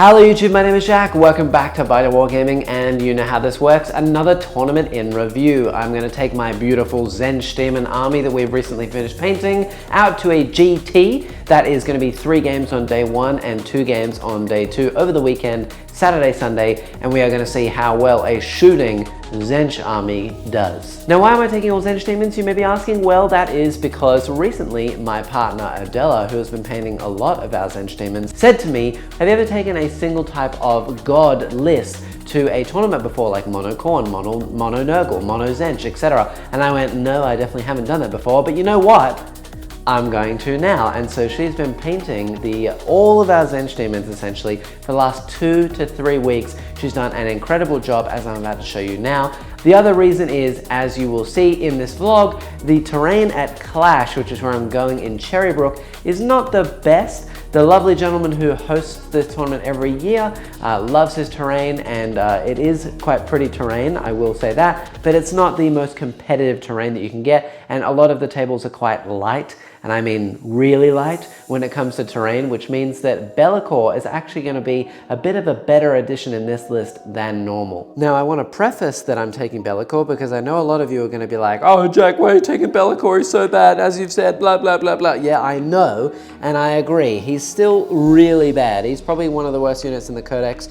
Hello YouTube, my name is Jack. Welcome back to Barnyard Wargaming, and you know how this works. Another tournament in review. I'm going to take my beautiful Zench Demon army that we've recently finished painting out to a GT. That is going to be 3 games on day 1 and 2 games on day 2 over the weekend, Saturday, Sunday, and we are going to see how well a shooting Zench army does. Now, why am I taking all Zench Demons, you may be asking? Well, that is because recently my partner Adela, who has been painting a lot of our Zench Demons, said to me, have you ever taken a single type of god list to a tournament before, like Mono Khorne, Mono Nurgle, Mono Zench, etc.? And I went, no, I definitely haven't done that before, but you know what? I'm going to now. And so she's been painting all of our Zench Demons essentially for the last 2 to 3 weeks. She's done an incredible job, as I'm about to show you now. The other reason is, as you will see in this vlog, the terrain at Clash, which is where I'm going in Cherrybrook, is not the best. The lovely gentleman who hosts this tournament every year loves his terrain, and it is quite pretty terrain, I will say that, but it's not the most competitive terrain that you can get, and a lot of the tables are quite light, and I mean really light when it comes to terrain, which means that Be'lakor is actually going to be a bit of a better addition in this list than normal. Now, I want to preface that I'm taking Be'lakor because I know a lot of you are going to be like, oh Jack, why are you taking Be'lakor? He's so bad, as you've said, blah blah blah blah. Yeah, I know, and I agree. He's still really bad. He's probably one of the worst units in the Codex.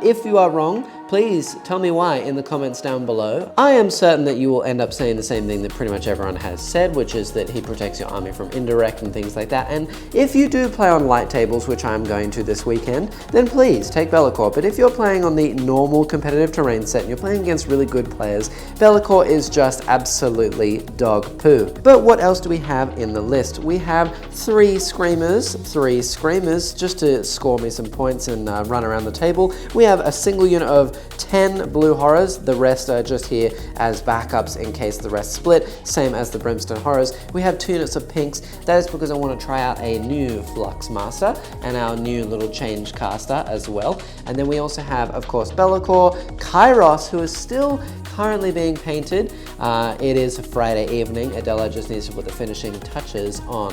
If you are wrong, please tell me why in the comments down below. I am certain that you will end up saying the same thing that pretty much everyone has said, which is that he protects your army from indirect and things like that. And if you do play on light tables, which I'm going to this weekend, then please take Be'lakor. But if you're playing on the normal competitive terrain set and you're playing against really good players, Be'lakor is just absolutely dog poo. But what else do we have in the list? We have 3 Screamers just to score me some points and run around the table. We have a single unit of 10 Blue Horrors, the rest are just here as backups in case the rest split, same as the Brimstone Horrors. We have 2 units of Pinks, that is because I want to try out a new Flux Master and our new little Change Caster as well. And then we also have, of course, Be'lakor, Kairos, who is still currently being painted. It is a Friday evening. Adela just needs to put the finishing touches on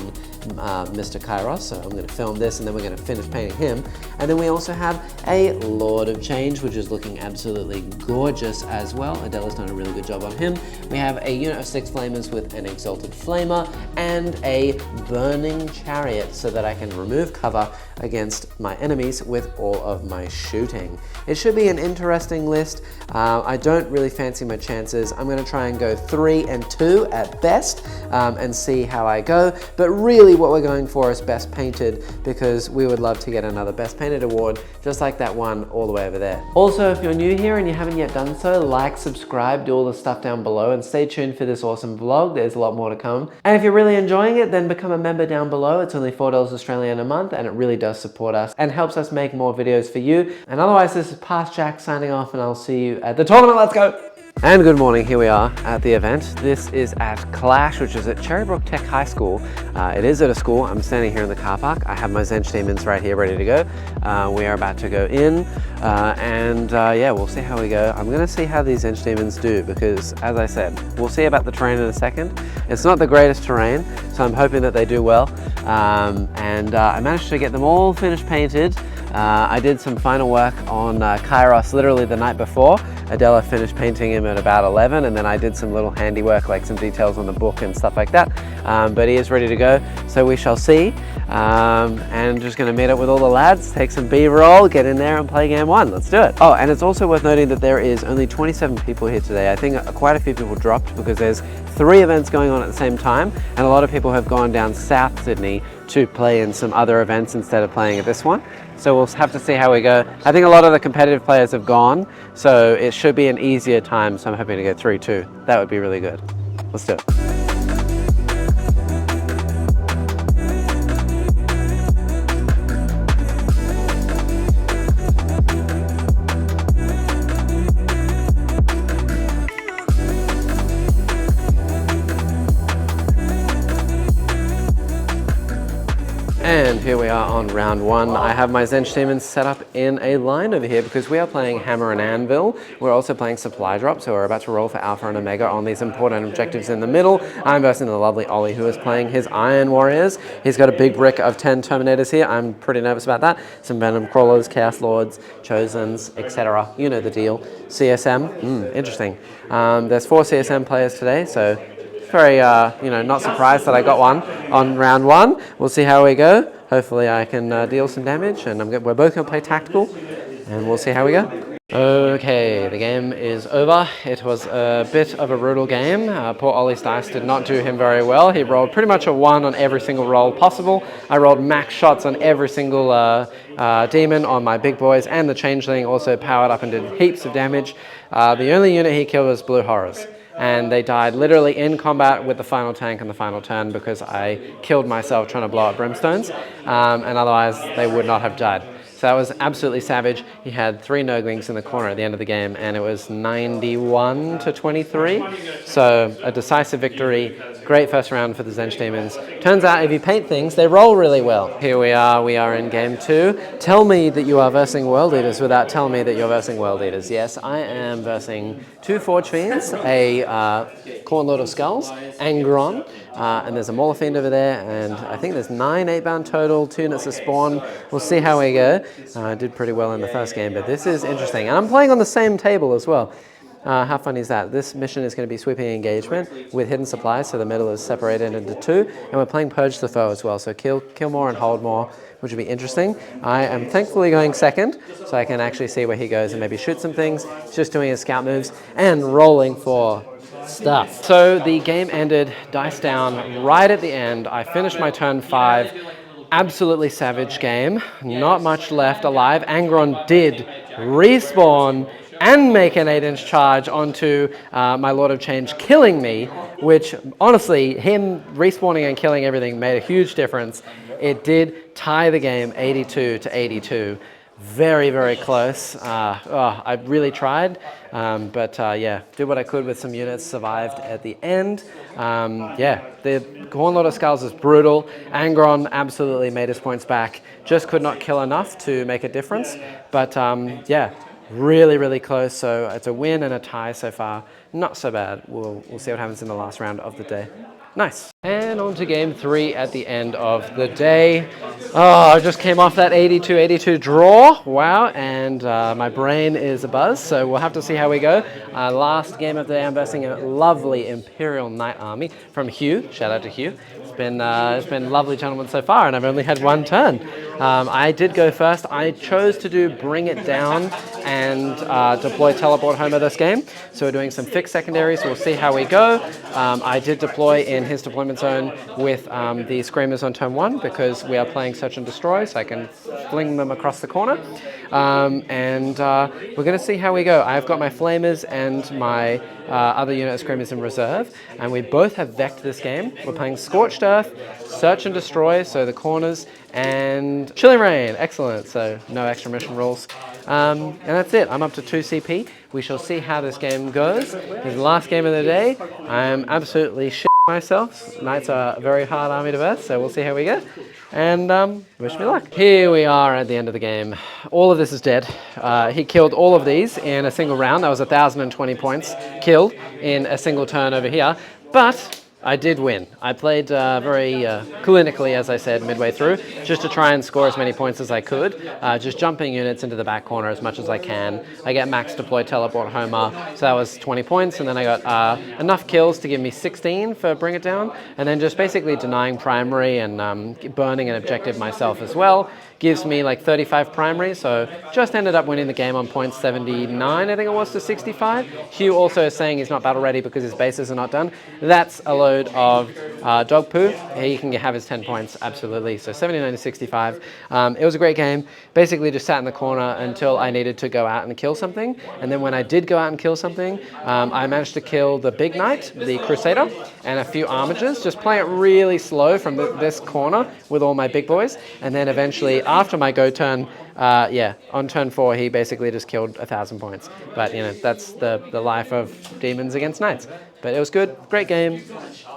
Mr. Kairos, so I'm going to film this and then we're going to finish painting him. And then we also have a Lord of Change, which is looking absolutely gorgeous as well. Adela's done a really good job on him. We have a unit of 6 Flamers with an Exalted Flamer and a Burning Chariot so that I can remove cover against my enemies with all of my shooting. It should be an interesting list. I don't really fancy my chances. I'm going to try and go 3 and 2 at best and see how I go. But really what we're going for is Best Painted, because we would love to get another Best Painted award just like that one all the way over there. Also, if you're new here and you haven't yet done so, like, subscribe, do all the stuff down below, and stay tuned for this awesome vlog. There's a lot more to come. And if you're really enjoying it, then become a member down below. It's only $4 Australian a month, and it really does support us and helps us make more videos for you. And otherwise, this is Past Jack signing off, and I'll see you at the tournament. Let's go! And good morning, here we are at the event. This is at Clash, which is at Cherrybrook Tech High School. It is at a school. I'm standing here in the car park. I have my Zench Demons right here ready to go. We are about to go in yeah, we'll see how we go. I'm going to see how these Zench Demons do because, as I said, we'll see about the terrain in a second. It's not the greatest terrain, so I'm hoping that they do well. I managed to get them all finished painted. I did some final work on Kairos literally the night before. Adela finished painting him at about 11, and then I did some little handiwork, like some details on the book and stuff like that. But he is ready to go, so we shall see. And just going to meet up with all the lads, take some B-roll, get in there and play game 1. Let's do it. Oh, and it's also worth noting that there is only 27 people here today. I think quite a few people dropped because there's 3 events going on at the same time, and a lot of people have gone down South Sydney to play in some other events instead of playing at this one. So we'll have to see how we go. I think a lot of the competitive players have gone, so it should be an easier time, so I'm hoping to go 3-2. That would be really good. Let's do it. And here we are on round one. I have my Zench Demons set up in a line over here because we are playing Hammer and Anvil. We're also playing Supply Drop, so we're about to roll for Alpha and Omega on these important objectives in the middle. I'm versing the lovely Ollie, who is playing his Iron Warriors. He's got a big brick of 10 Terminators here. I'm pretty nervous about that. Some Venom Crawlers, Chaos Lords, Chosens, etc. You know the deal. CSM, interesting. There's 4 CSM players today, so very, not surprised that I got one on round one. We'll see how we go. Hopefully I can deal some damage, and we're both going to play tactical, and we'll see how we go. Okay, the game is over. It was a bit of a brutal game. Poor Ollie's dice did not do him very well. He rolled pretty much a 1 on every single roll possible. I rolled max shots on every single demon on my big boys, and the Changeling also powered up and did heaps of damage. The only unit he killed was Blue Horrors, and they died literally in combat with the final tank on the final turn because I killed myself trying to blow up brimstones, and otherwise they would not have died. So that was absolutely savage. He had 3 Nurglings in the corner at the end of the game, and it was 91 to 23. So a decisive victory. Great first round for the Zench Demons. Turns out if you paint things, they roll really well. Here we are in game 2. Tell me that you are versing World Eaters without telling me that you're versing World Eaters. Yes, I am versing 2 Forge Fiends, a Corn Lord of Skulls, Angron, and there's a Mauler Fiend over there, and I think there's 9 8-bound total, 2 units of spawn. We'll see how we go. I did pretty well in the first game, but this is interesting. And I'm playing on the same table as well. How funny is that? This mission is going to be sweeping engagement with hidden supplies, so the middle is separated into 2, and we're playing Purge the Foe as well, so kill more and hold more, which would be interesting. I am thankfully going second, so I can actually see where he goes and maybe shoot some things. He's just doing his scout moves and rolling for stuff. So the game ended, dice down right at the end. I finished my turn 5. Absolutely savage game. Not much left alive. Angron did respawn and make an 8-inch charge onto my Lord of Change, killing me, which honestly, him respawning and killing everything made a huge difference. It did tie the game 82 to 82. Very, very close. I really tried, but did what I could with some units, survived at the end. The Corn Lord of Skulls is brutal. Angron absolutely made his points back. Just could not kill enough to make a difference, but really, really close. So it's a win and a tie so far. Not so bad. We'll see what happens in the last round of the day. Nice. And on to game 3 at the end of the day. I just came off that 82-82 draw. Wow, and my brain is abuzz, so we'll have to see how we go. Last game of the day, I'm versing a lovely Imperial Knight army from Hugh. Shout out to Hugh. It's been lovely gentlemen so far, and I've only had 1 turn. I did go first. I chose to do Bring It Down and deploy Teleport Homer this game. So we're doing some fixed secondaries. We'll see how we go. I did deploy in his deployment zone with the Screamers on turn 1 because we are playing Search and Destroy, so I can fling them across the corner. We're going to see how we go. I've got my Flamers and my other unit of Screamers in reserve, and we both have Vect this game. We're playing Scorched Earth, Search and Destroy, so the corners, and Chilling Rain. Excellent, so no extra mission rules. And that's it. I'm up to 2 CP. We shall see how this game goes. It's the last game of the day. I'm absolutely shit myself. Knights are a very hard army to verse, so we'll see how we go. And wish me luck. Here we are at the end of the game. All of this is dead. He killed all of these in a single round. That was 1,020 points killed in a single turn over here. But I did win. I played very clinically, as I said, midway through, just to try and score as many points as I could, just jumping units into the back corner as much as I can. I get max deploy Teleport Homer, so that was 20 points, and then I got enough kills to give me 16 for Bring It Down, and then just basically denying primary and burning an objective myself as well. Gives me like 35 primary, so just ended up winning the game on points 79, I think it was, to 65. Hugh also is saying he's not battle ready because his bases are not done. That's a load of dog poo. He can have his 10 points, absolutely. So 79 to 65. It was a great game. Basically just sat in the corner until I needed to go out and kill something. And then when I did go out and kill something, I managed to kill the big knight, the Crusader, and a few armigers, just playing it really slow from this corner with all my big boys. And then eventually, after my go turn, yeah, on turn 4 he basically just killed 1,000 points. But you know, that's the life of Demons against Knights. But it was good, great game.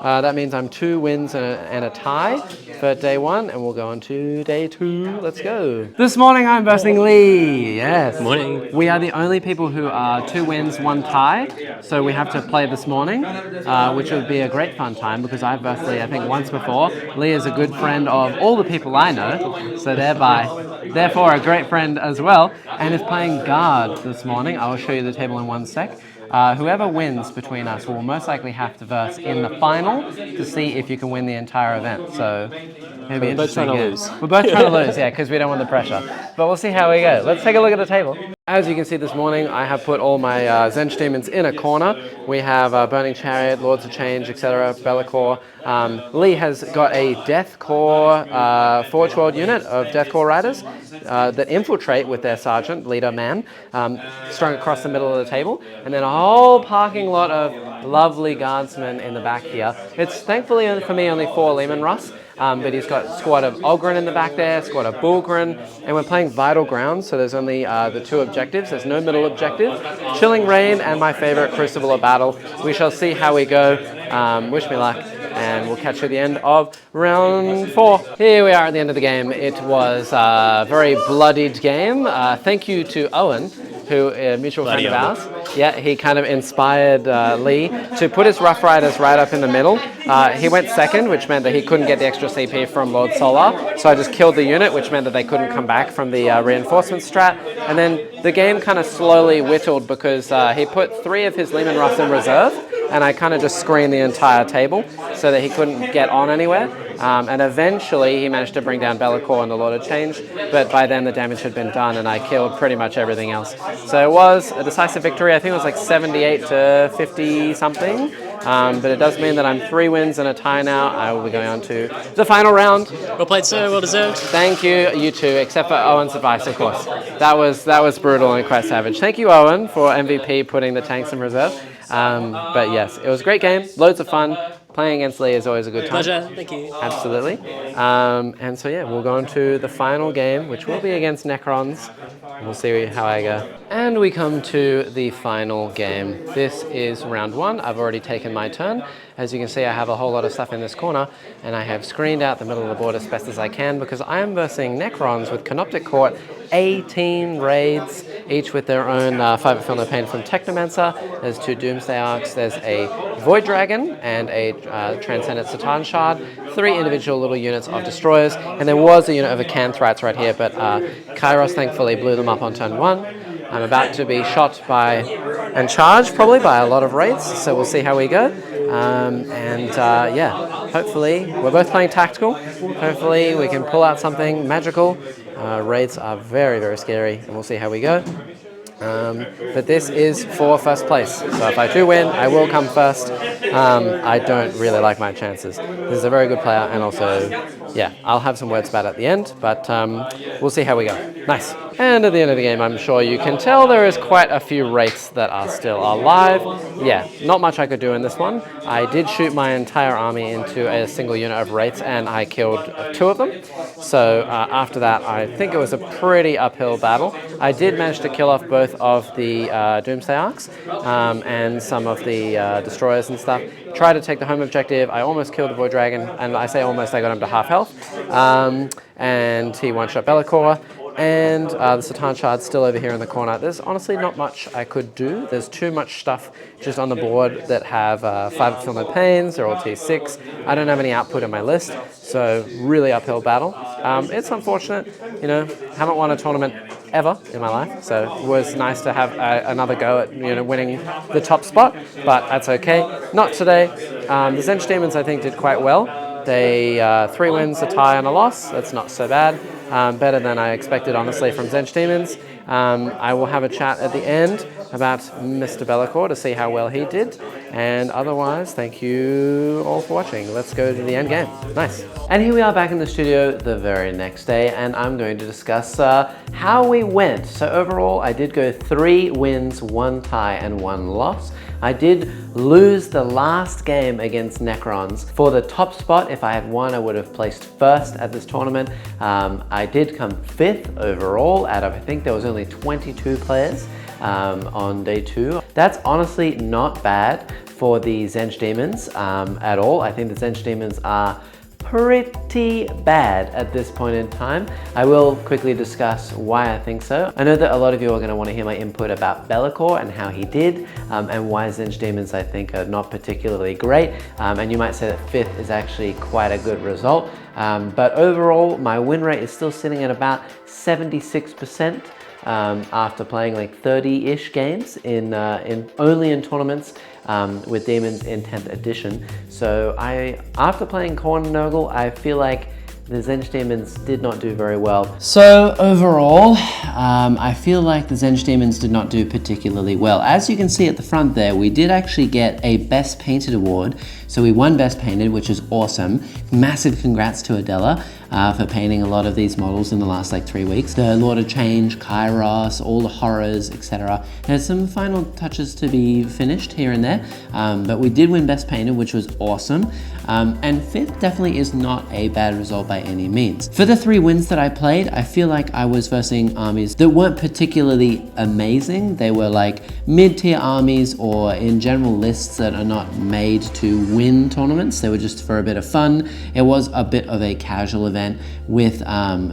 That means I'm 2 wins and a tie for day 1, and we'll go on to day 2. Let's go. This morning I'm versing Lee. Yes. Morning. We are the only people who are 2 wins, 1 tie. So we have to play this morning, which would be a great fun time because I've versed Lee I think once before. Lee is a good friend of all the people I know, so therefore a great friend as well, and is playing guard this morning. I will show you the table in 1 sec. Whoever wins between us will most likely have to verse in the final to see if you can win the entire event. So maybe we're both trying to lose. We're both trying to lose, yeah, because we don't want the pressure. But we'll see how we go. Let's take a look at the table. As you can see this morning, I have put all my Zench Demons in a corner. We have Burning Chariot, Lords of Change, etc., Be'lakor. Lee has got a Deathcore Forge World unit of Deathcore Riders that infiltrate with their sergeant, leader man, strung across the middle of the table. And then a whole parking lot of lovely guardsmen in the back here. It's thankfully for me only 4 Leman Russ. But he's got a squad of Ogryn in the back there, squad of Bulgrin, and we're playing Vital Ground, so there's only the 2 objectives. There's no middle objective. Chilling Rain and my favorite, Crucible of Battle. We shall see how we go. Wish me luck, and we'll catch you at the end of round 4. Here we are at the end of the game. It was a very bloodied game. Thank you to Owen, who a mutual friend of ours. Yeah, he kind of inspired Lee to put his Rough Riders right up in the middle. He went second, which meant that he couldn't get the extra CP from Lord Solar, so I just killed the unit, which meant that they couldn't come back from the reinforcement strat. And then the game kind of slowly whittled because he put 3 of his Leman Russ in reserve, and I kind of just screened the entire table so that he couldn't get on anywhere. And eventually he managed to bring down Be'lakor and the Lord of Change, but by then the damage had been done and I killed pretty much everything else. So it was a decisive victory. I think it was like 78 to 50 something. But it does mean that I'm 3 wins and a tie now. I will be going on to the final round. Well played, sir. Well deserved. Thank you, you too, except for Owen's advice, of course. That was brutal and quite savage. Thank you, Owen, for MVP putting the tanks in reserve. But yes, it was a great game, loads of fun. Playing against Lee is always a good time. Pleasure, thank you. Absolutely. And so yeah, we'll go on to the final game, which will be against Necrons. We'll see how I go. And we come to the final game. This is round 1. I've already taken my turn. As you can see, I have a whole lot of stuff in this corner, and I have screened out the middle of the board as best as I can because I am versing Necrons with Canoptic Court, 18 raids, each with their own Five of Feel No Pain from Technomancer. There's 2 Doomsday Arcs, there's a Void Dragon and a Transcendent Satan Shard, 3 individual little units of Destroyers, and there was a unit of Acanthrites right here, but Kairos thankfully blew them up on turn 1. I'm about to be shot by and charged probably by a lot of raids, so we'll see how we go. Yeah, hopefully we're both playing tactical. Hopefully we can pull out something magical. Raids are very, very scary, and we'll see how we go. But this is for first place, so if I do win, I will come first. I don't really like my chances. This is a very good player, and also, yeah, I'll have some words about it at the end, but we'll see how we go. Nice. And at the end of the game, I'm sure you can tell there is quite a few wraiths that are still alive. Yeah, not much I could do in this one. I did shoot my entire army into a single unit of wraiths, and I killed 2 of them. So after that, I think it was a pretty uphill battle. I did manage to kill off both of the Doomsday Arcs and some of the Destroyers and stuff. Tried to take the home objective. I almost killed the Void Dragon, and I say almost, I got him to half health. And he one-shot Be'lakor. And the Satan Shard's still over here in the corner. There's honestly not much I could do. There's too much stuff just on the board that have 5 Feel No Pains. They're all T6. I don't have any output in my list, so really uphill battle. It's unfortunate, you know, haven't won a tournament ever in my life, so it was nice to have another go at, you know, winning the top spot, but that's okay. Not today. The Zench Demons, I think, did quite well. They 3 wins, a tie, and a loss. That's not so bad. Better than I expected, honestly, from Zench Demons. I will have a chat at the end about Mr. Bellacore to see how well he did. And otherwise, thank you all for watching. Let's go to the end game. Nice. And here we are back in the studio the very next day, and I'm going to discuss how we went. So overall, I did go 3 wins, 1 tie, and 1 loss. I did lose the last game against Necrons. For the top spot, if I had won, I would have placed first at this tournament. I did come 5th overall out of, I think there was only 22 players on day 2. That's honestly not bad for the Zench Daemons at all. I think the Zench Daemons are pretty bad at this point in time. I will quickly discuss why I think so. I know that a lot of you are going to want to hear my input about Bellacore and how he did, and why Zench Daemons I think are not particularly great, and you might say that 5th is actually quite a good result, but overall my win rate is still sitting at about 76%. After playing like 30-ish games only in tournaments with Daemons in 10th edition. So after playing Korn and Nurgle, I feel like the Zench Daemons did not do very well. So overall, I feel like the Zench Daemons did not do particularly well. As you can see at the front there, we did actually get a Best Painted award. So we won Best Painted, which is awesome. Massive congrats to Adela for painting a lot of these models in the last like 3 weeks. The Lord of Change, Kairos, all the horrors, etc. There's some final touches to be finished here and there, but we did win Best Painted, which was awesome. And 5th definitely is not a bad result by any means. For the 3 wins that I played, I feel like I was versing armies that weren't particularly amazing. They were like mid-tier armies, or in general lists that are not made to win tournaments. They were just for a bit of fun. It was a bit of a casual event with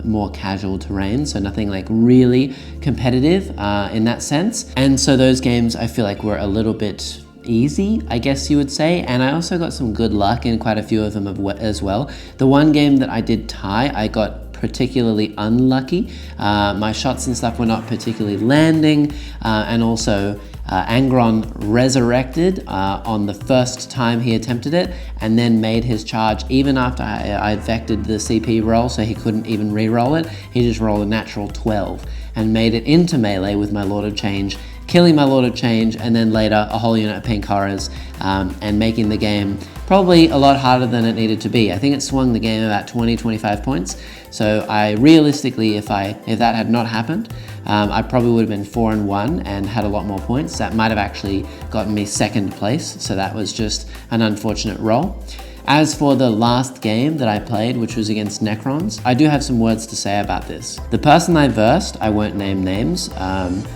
more casual terrain, so nothing like really competitive in that sense. And so those games I feel like were a little bit easy, I guess you would say, and I also got some good luck in quite a few of them as well. The one game that I did tie, I got particularly unlucky. My shots and stuff were not particularly landing, and also Angron resurrected on the first time he attempted it, and then made his charge even after I vected the CP roll, so he couldn't even re-roll it. He just rolled a natural 12 and made it into melee with my Lord of Change, killing my Lord of Change, and then later a whole unit of pink horrors, and making the game probably a lot harder than it needed to be. I think it swung the game about 20-25 points. So I realistically, if that had not happened, I probably would have been 4-1 and had a lot more points. That might have actually gotten me 2nd place. So that was just an unfortunate roll. As for the last game that I played, which was against Necrons, I do have some words to say about this. The person I versed, I won't name names,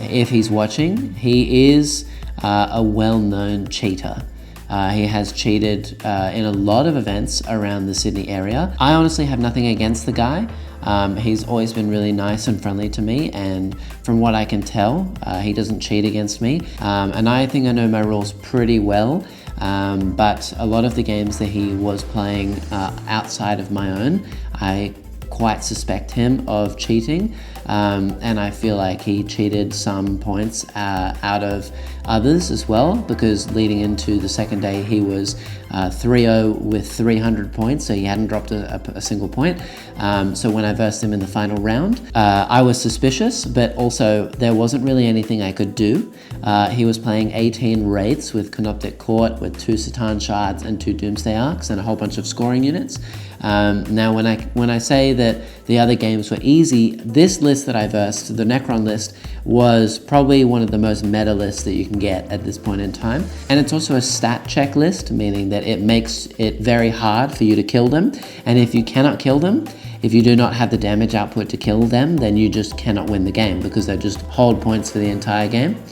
if he's watching, he is a well-known cheater. He has cheated in a lot of events around the Sydney area. I honestly have nothing against the guy. He's always been really nice and friendly to me, and from what I can tell, he doesn't cheat against me. And I think I know my rules pretty well. But a lot of the games that he was playing outside of my own, I quite suspect him of cheating, and I feel like he cheated some points out of others as well, because leading into the second day he was 3-0 with 300 points, so he hadn't dropped a single point. So when I versed him in the final round, I was suspicious, but also there wasn't really anything I could do. He was playing 18 Wraiths with Canoptic Court, with 2 Satan Shards and 2 Doomsday Arcs and a whole bunch of scoring units. Now when I say that the other games were easy, this list that I versed, the Necron list, was probably one of the most meta lists that you can get at this point in time. And it's also a stat check list, meaning that it makes it very hard for you to kill them. And if you cannot kill them, if you do not have the damage output to kill them, then you just cannot win the game, because they just hold points for the entire game.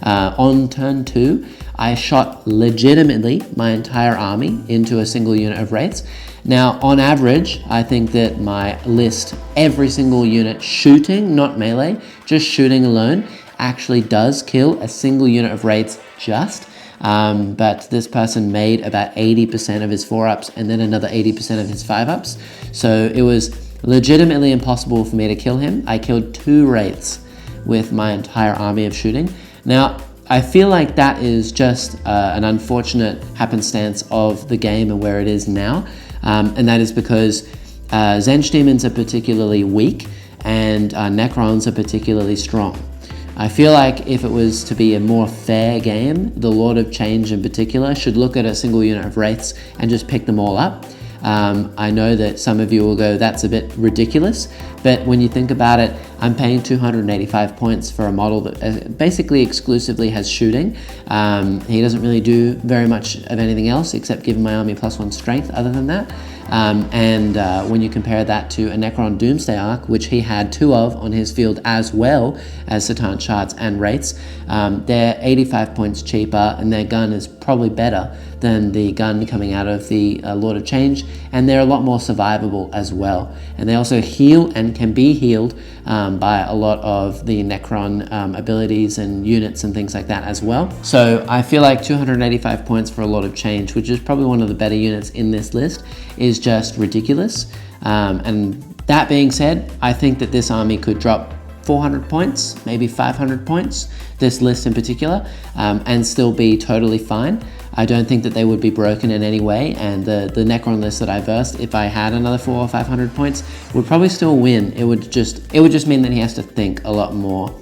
On turn 2, I shot legitimately my entire army into a single unit of Wraiths. Now, on average, I think that my list, every single unit shooting, not melee, just shooting alone, actually does kill a single unit of Wraiths just. But this person made about 80% of his 4-ups and then another 80% of his 5-ups. So it was legitimately impossible for me to kill him. I killed 2 Wraiths with my entire army of shooting. Now, I feel like that is just an unfortunate happenstance of the game and where it is now. And that is because Zench Daemons are particularly weak and Necrons are particularly strong. I feel like if it was to be a more fair game, the Lord of Change in particular should look at a single unit of Wraiths and just pick them all up. I know that some of you will go, that's a bit ridiculous, but when you think about it, I'm paying 285 points for a model that basically exclusively has shooting. He doesn't really do very much of anything else except give my army +1 strength other than that. When you compare that to a Necron Doomsday Arc, which he had 2 of on his field as well as Satan Shards and Wraiths, they're 85 points cheaper and their gun is probably better than the gun coming out of the Lord of Change, and they're a lot more survivable as well. And they also heal and can be healed by a lot of the Necron abilities and units and things like that as well. So I feel like 285 points for a Lord of Change, which is probably one of the better units in this list, is just ridiculous. And that being said, I think that this army could drop 400 points, maybe 500 points, this list in particular, and still be totally fine. I don't think that they would be broken in any way, and the Necron list that I versed, if I had another 400 or 500 points, would probably still win. It would just mean that he has to think a lot more.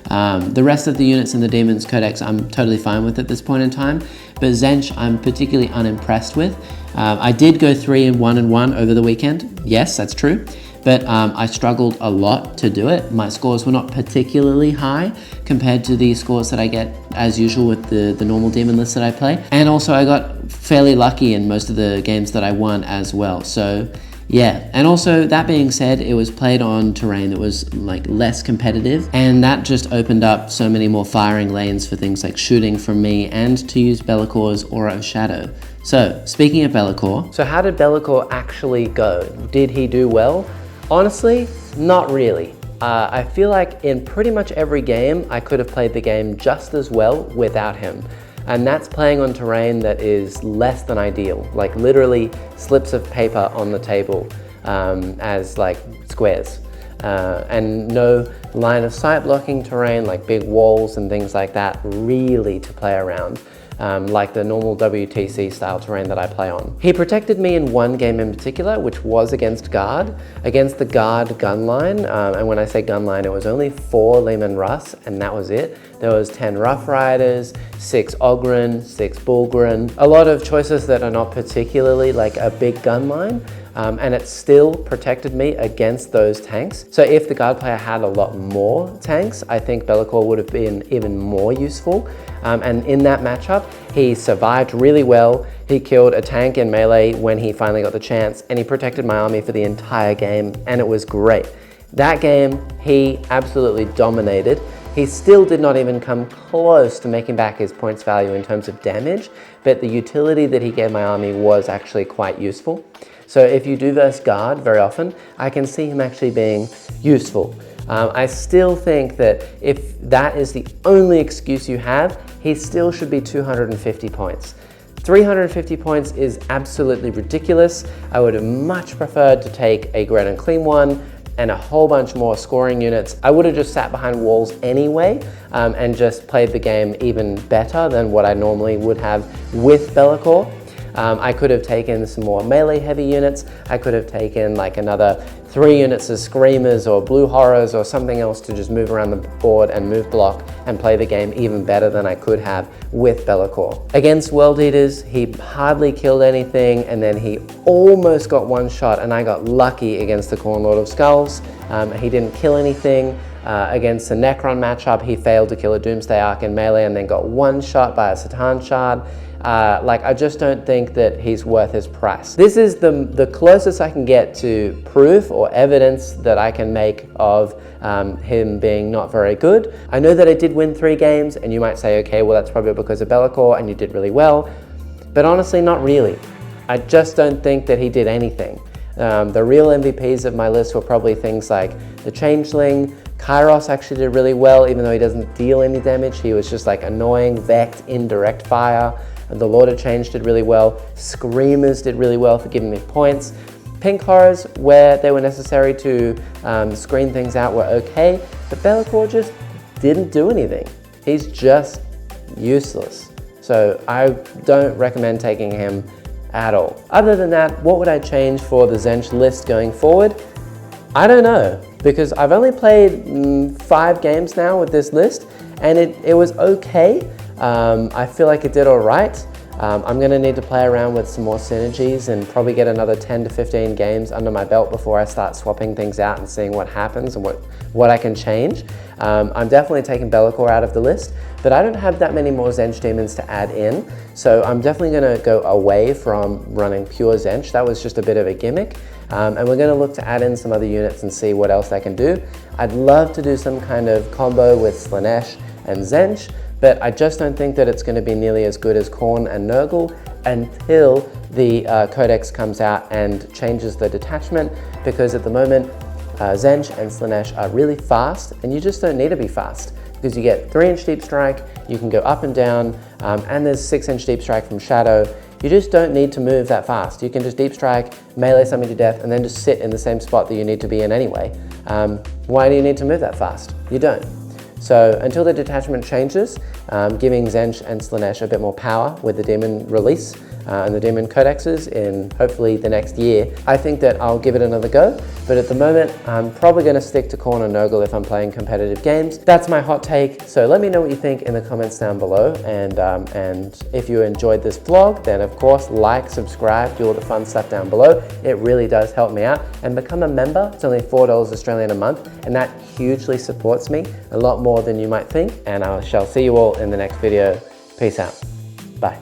The rest of the units in the Daemons Codex I'm totally fine with at this point in time, but Tzeentch I'm particularly unimpressed with. I did go 3-1-1 over the weekend. Yes, that's true. But I struggled a lot to do it. My scores were not particularly high compared to the scores that I get as usual with the normal demon list that I play. And also I got fairly lucky in most of the games that I won as well. So yeah, and also that being said, it was played on terrain that was like less competitive, and that just opened up so many more firing lanes for things like shooting from me and to use Be'lakor's Aura of Shadow. So speaking of Be'lakor. So how did Be'lakor actually go? Did he do well? Honestly, not really. I feel like in pretty much every game, I could have played the game just as well without him. And that's playing on terrain that is less than ideal, like literally slips of paper on the table as like squares. And no line of sight blocking terrain like big walls and things like that really to play around. Like the normal WTC style terrain that I play on. He protected me in one game in particular, which was against the Guard gun line. And when I say gun line, it was only 4 Leman Russ, and that was it. There was 10 Rough Riders, 6 Ogryn, 6 Bulgren, a lot of choices that are not particularly like a big gun line. And it still protected me against those tanks. So if the Guard player had a lot more tanks, I think Be'lakor would have been even more useful. And in that matchup, he survived really well. He killed a tank in melee when he finally got the chance, and he protected my army for the entire game, and it was great. That game, he absolutely dominated. He still did not even come close to making back his points value in terms of damage, but the utility that he gave my army was actually quite useful. So if you do verse Guard very often, I can see him actually being useful. I still think that if that is the only excuse you have, he still should be 250 points. 350 points is absolutely ridiculous. I would have much preferred to take a Great and Clean one and a whole bunch more scoring units. I would have just sat behind walls anyway and just played the game even better than what I normally would have with Be'lakor. I could have taken some more melee heavy units. I could have taken like another 3 units of Screamers or Blue Horrors or something else to just move around the board and move block and play the game even better than I could have with Be'lakor. Against World Eaters, he hardly killed anything, and then he almost got one shot, and I got lucky against the Khorne Lord of Skulls. He didn't kill anything. Against the Necron matchup, he failed to kill a Doomsday Arc in melee and then got one shot by a Satan Shard. I just don't think that he's worth his price. This is the closest I can get to proof or evidence that I can make of him being not very good. I know that I did win 3 games, and you might say, okay, well that's probably because of Be'lakor and you did really well, but honestly not really. I just don't think that he did anything. The real MVPs of my list were probably things like the Changeling. Kairos actually did really well, even though he doesn't deal any damage. He was just like annoying, vect, indirect fire. The Lord of Change did really well. Screamers did really well for giving me points. Pink Horrors, where they were necessary to screen things out, were okay, but Be'lakor just didn't do anything. He's just useless. So I don't recommend taking him at all. Other than that, what would I change for the Tzeentch list going forward? I don't know. because I've only played 5 games now with this list, and it was okay. I feel like it did all right. I'm going to need to play around with some more synergies and probably get another 10 to 15 games under my belt before I start swapping things out and seeing what happens and what I can change. I'm definitely taking Be'lakor out of the list, but I don't have that many more Zench demons to add in, so I'm definitely going to go away from running pure Zench. That was just a bit of a gimmick, and we're going to look to add in some other units and see what else I can do. I'd love to do some kind of combo with Slaanesh and Zench, but I just don't think that it's going to be nearly as good as Khorne and Nurgle until the Codex comes out and changes the detachment, because at the moment Zench and Slaanesh are really fast, and you just don't need to be fast because you get 3-inch deep strike, you can go up and down, and there's 6-inch deep strike from Shadow. You just don't need to move that fast. You can just deep strike, melee something to death, and then just sit in the same spot that you need to be in anyway. Why do you need to move that fast? You don't. So until the detachment changes, giving Zench and Slaanesh a bit more power with the demon release and the demon codexes in hopefully the next year, I think that I'll give it another go. But at the moment, I'm probably going to stick to Khorne and Nurgle if I'm playing competitive games. That's my hot take. So let me know what you think in the comments down below. And if you enjoyed this vlog, then of course, like, subscribe, do all the fun stuff down below. It really does help me out. And become a member. It's only $4 Australian a month, and that hugely supports me, a lot more than you might think. And I shall see you all in the next video. Peace out. Bye.